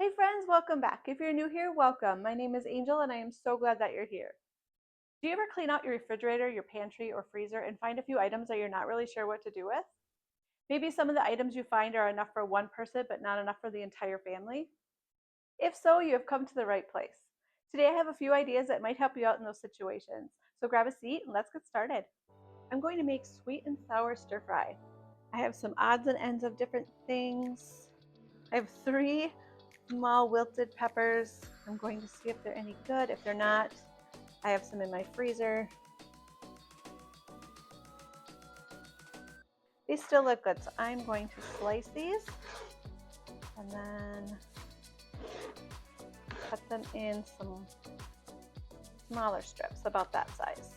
Hey friends, welcome back. If you're new here, welcome. My name is Angel and I am so glad that you're here. Do you ever clean out your refrigerator, your pantry, or freezer and find a few items that you're not really sure what to do with? Maybe some of the items you find are enough for one person but not enough for the entire family? If so, you have come to the right place. Today I have a few ideas that might help you out in those situations. So grab a seat and let's get started. I'm going to make sweet and sour stir fry. I have some odds and ends of different things. I have 3 small wilted peppers. I'm going to see if they're any good. If they're not, I have some in my freezer. These still look good, so I'm going to slice these and then cut them in some smaller strips, about that size.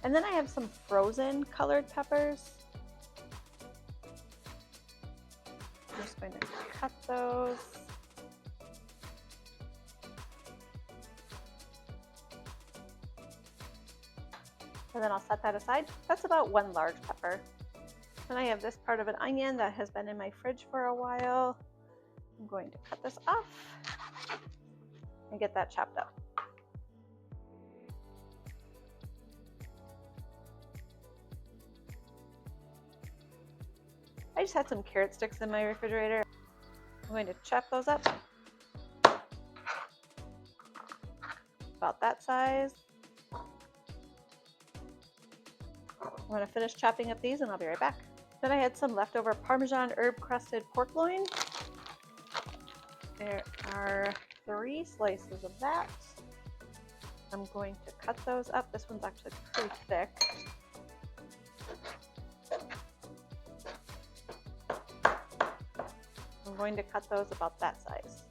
And then I have some frozen colored peppers. I'm just going to cut those. And then I'll set that aside. That's about 1 large pepper. Then I have this part of an onion that has been in my fridge for a while. I'm going to cut this off and get that chopped up. I just had some carrot sticks in my refrigerator. I'm going to chop those up about that size. I'm going to finish chopping up these and I'll be right back. Then I had some leftover Parmesan herb crusted pork loin. There are 3 slices of that. I'm going to cut those up. This one's actually pretty thick. I'm going to cut those about that size.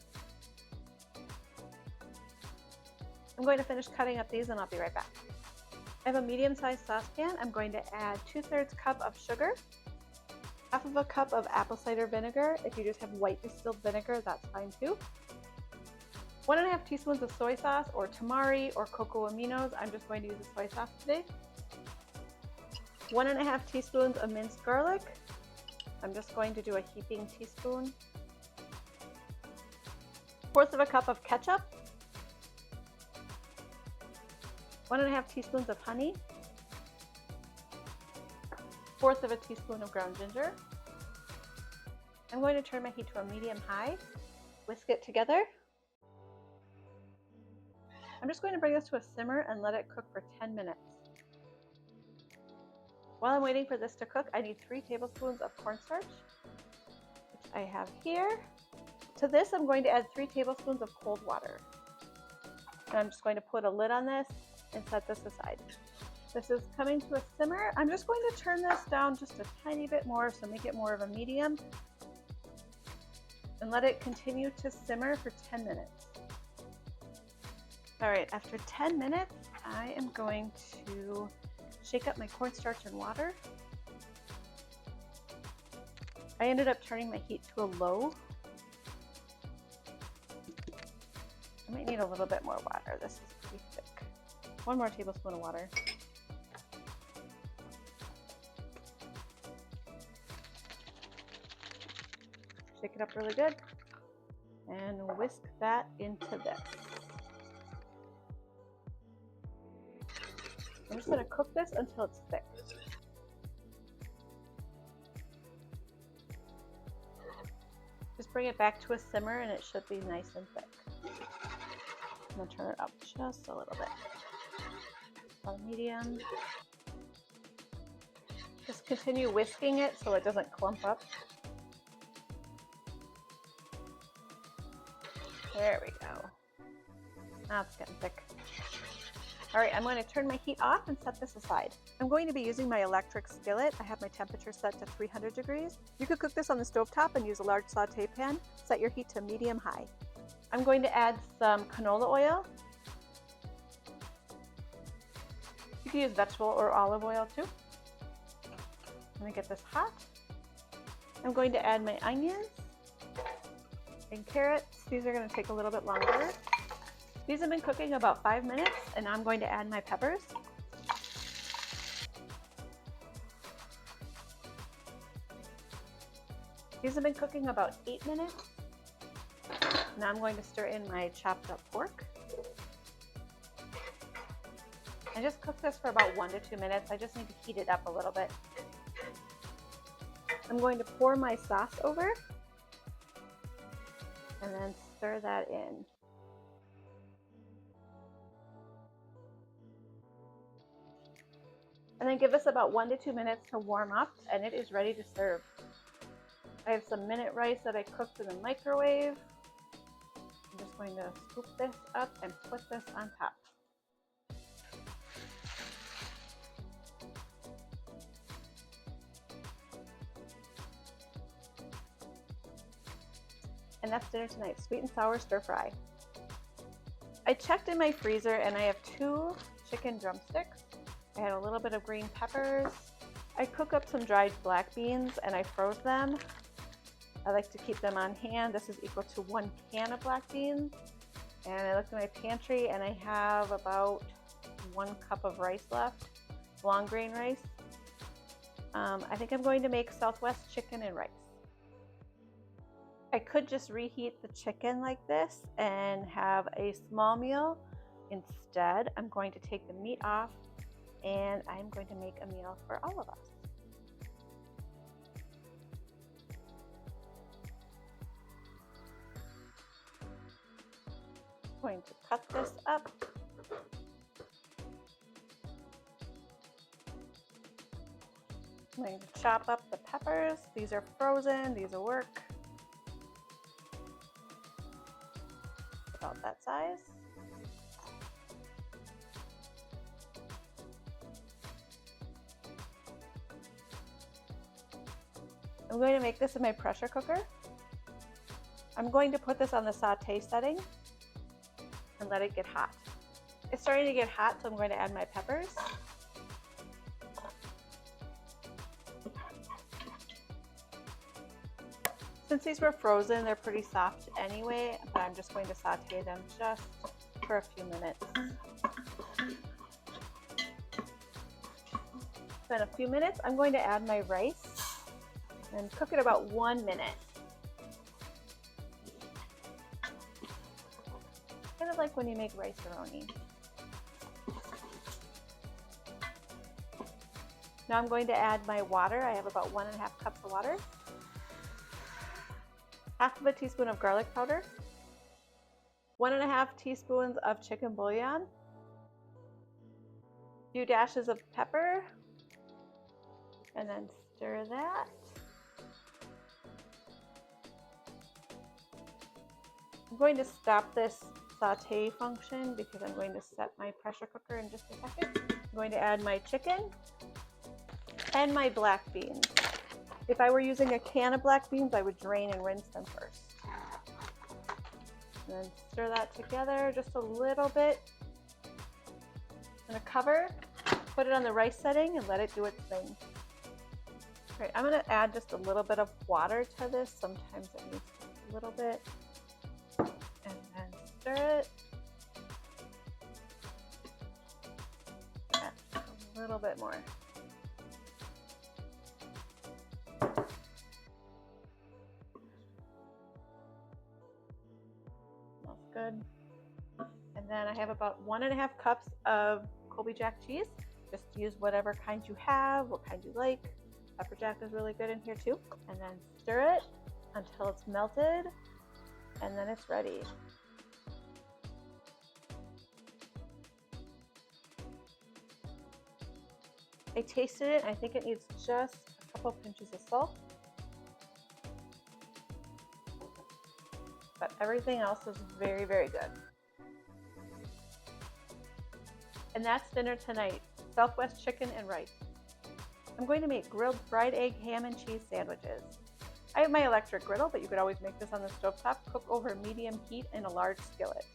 I'm going to finish cutting up these and I'll be right back. I have a medium-sized saucepan. I'm going to add 2/3 cup of sugar, 1/2 cup of apple cider vinegar. If you just have white distilled vinegar, that's fine too. 1½ teaspoons of soy sauce or Tamari or cocoa Aminos. I'm just going to use the soy sauce today. 1½ teaspoons of minced garlic. I'm just going to do a heaping teaspoon. 1/4 cup of ketchup. 1½ teaspoons of honey. 1/4 teaspoon of ground ginger. I'm going to turn my heat to a medium-high. Whisk it together. I'm just going to bring this to a simmer and let it cook for 10 minutes. While I'm waiting for this to cook, I need 3 tablespoons of cornstarch, which I have here. To this, I'm going to add 3 tablespoons of cold water. And I'm just going to put a lid on this and set this aside. This is coming to a simmer. I'm just going to turn this down just a tiny bit more, so make it more of a medium, and let it continue to simmer for 10 minutes. All right, after 10 minutes, I am going to shake up my cornstarch and water. I ended up turning my heat to a low. I might need a little bit more water. This is pretty thick. 1 more tablespoon of water. Shake it up really good and whisk that into this. I'm just going to cook this until it's thick. Just bring it back to a simmer and it should be nice and thick. I'm going to turn it up just a little bit. On medium. Just continue whisking it so it doesn't clump up. There we go. Now it's getting thick. All right, I'm going to turn my heat off and set this aside. I'm going to be using my electric skillet. I have my temperature set to 300 degrees. You could cook this on the stovetop and use a large saute pan. Set your heat to medium-high. I'm going to add some canola oil. You can use vegetable or olive oil too. Let me get this hot. I'm going to add my onions and carrots. These are going to take a little bit longer. These have been cooking about 5 minutes, and I'm going to add my peppers. These have been cooking about 8 minutes. Now I'm going to stir in my chopped up pork. And just cook this for about 1 to 2 minutes. I just need to heat it up a little bit. I'm going to pour my sauce over and then stir that in. And then give this about 1 to 2 minutes to warm up, and it is ready to serve. I have some minute rice that I cooked in the microwave. I'm just going to scoop this up and put this on top. And that's dinner tonight, sweet and sour stir fry. I checked in my freezer and I have 2 chicken drumsticks. I had a little bit of green peppers. I cook up some dried black beans and I froze them. I like to keep them on hand. This is equal to 1 can of black beans. And I looked at my pantry and I have about 1 cup of rice left, long grain rice. I think I'm going to make Southwest chicken and rice. I could just reheat the chicken like this and have a small meal. Instead, I'm going to take the meat off and I'm going to make a meal for all of us. I'm going to cut this up. I'm going to chop up the peppers. These are frozen, these will work. About that size. I'm going to make this in my pressure cooker. I'm going to put this on the saute setting and let it get hot. It's starting to get hot, so I'm going to add my peppers. Since these were frozen, they're pretty soft anyway, but I'm just going to saute them just for a few minutes. Then a few minutes, I'm going to add my rice and cook it about 1 minute. Kind of like when you make rice-a-roni. Now I'm going to add my water. I have about 1.5 cups of water. Half of a teaspoon of garlic powder, 1.5 teaspoons of chicken bouillon, a few dashes of pepper, and then stir that. I'm going to stop this saute function because I'm going to set my pressure cooker in just a second. I'm going to add my chicken and my black beans. If I were using a can of black beans, I would drain and rinse them first. And then stir that together just a little bit. I'm going to cover, put it on the rice setting, and let it do its thing. All right, I'm going to add just a little bit of water to this. Sometimes it needs just a little bit. And then stir it. Add a little bit more. Good. And then I have about 1.5 cups of Colby Jack cheese. Just use whatever kind you have, what kind you like. Pepper jack is really good in here too. And then stir it until it's melted, and then it's ready. I tasted it, and I think it needs just a couple pinches of salt. But everything else is very, very good. And that's dinner tonight, Southwest chicken and rice. I'm going to make grilled fried egg, ham, and cheese sandwiches. I have my electric griddle, but you could always make this on the stovetop. Cook over medium heat in a large skillet.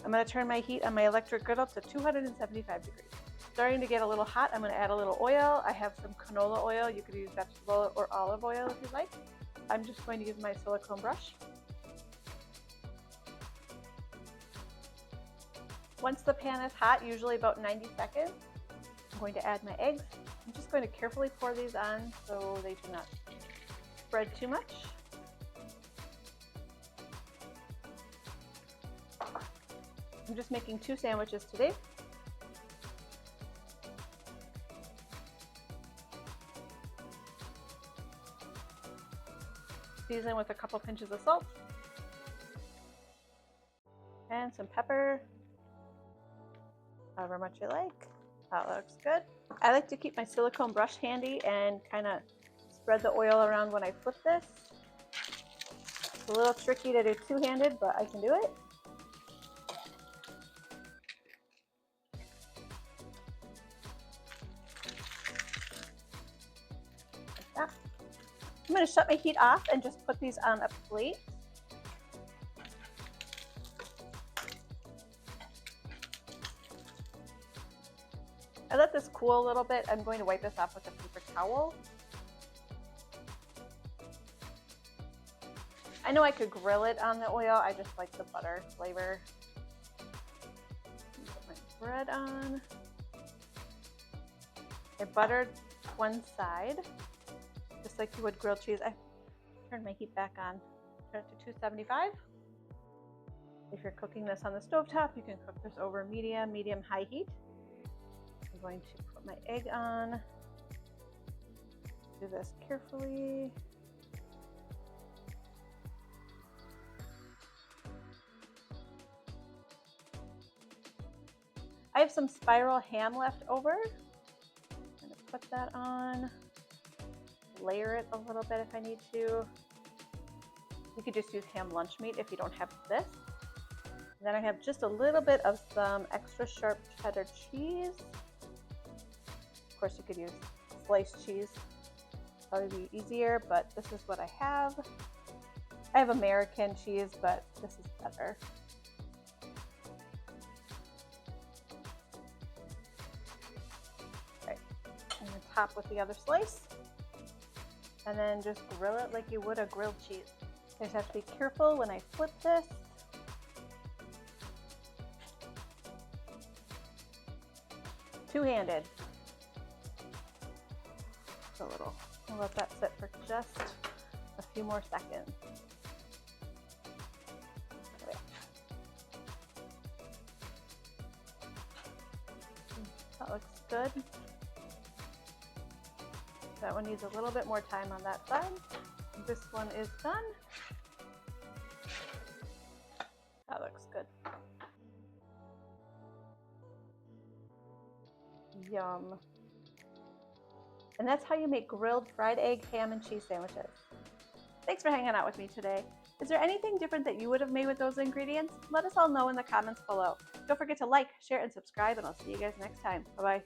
I'm going to turn my heat on my electric griddle to 275 degrees. Starting to get a little hot, I'm going to add a little oil. I have some canola oil. You could use vegetable or olive oil if you'd like. I'm just going to use my silicone brush. Once the pan is hot, usually about 90 seconds, I'm going to add my eggs. I'm just going to carefully pour these on so they do not spread too much. I'm just making 2 sandwiches today. Season with a couple pinches of salt and some pepper, however much you like. That looks good. I like to keep my silicone brush handy and kind of spread the oil around when I flip this. It's a little tricky to do two-handed, but I can do it. Like that. I'm going to shut my heat off and just put these on a plate. I let this cool a little bit. I'm going to wipe this off with a paper towel. I know I could grill it on the oil. I just like the butter flavor. Put my bread on. I buttered one side, just like you would grilled cheese. I turned my heat back on. Turn it to 275. If you're cooking this on the stovetop, you can cook this over medium-high heat. I'm going to put my egg on. Do this carefully. I have some spiral ham left over. I'm going to put that on. Layer it a little bit if I need to. You could just use ham lunch meat if you don't have this. And then I have just a little bit of some extra sharp cheddar cheese. Of course, you could use sliced cheese. Probably be easier, but this is what I have. I have American cheese, but this is better. Okay, I'm gonna top with the other slice, and then just grill it like you would a grilled cheese. I just have to be careful when I flip this. Two-handed. A little. I'll let that sit for just a few more seconds. Okay. That looks good. That one needs a little bit more time on that side. This one is done. That looks good. Yum. And that's how you make grilled fried egg, ham, and cheese sandwiches. Thanks for hanging out with me today. Is there anything different that you would have made with those ingredients? Let us all know in the comments below. Don't forget to like, share, and subscribe, and I'll see you guys next time. Bye-bye.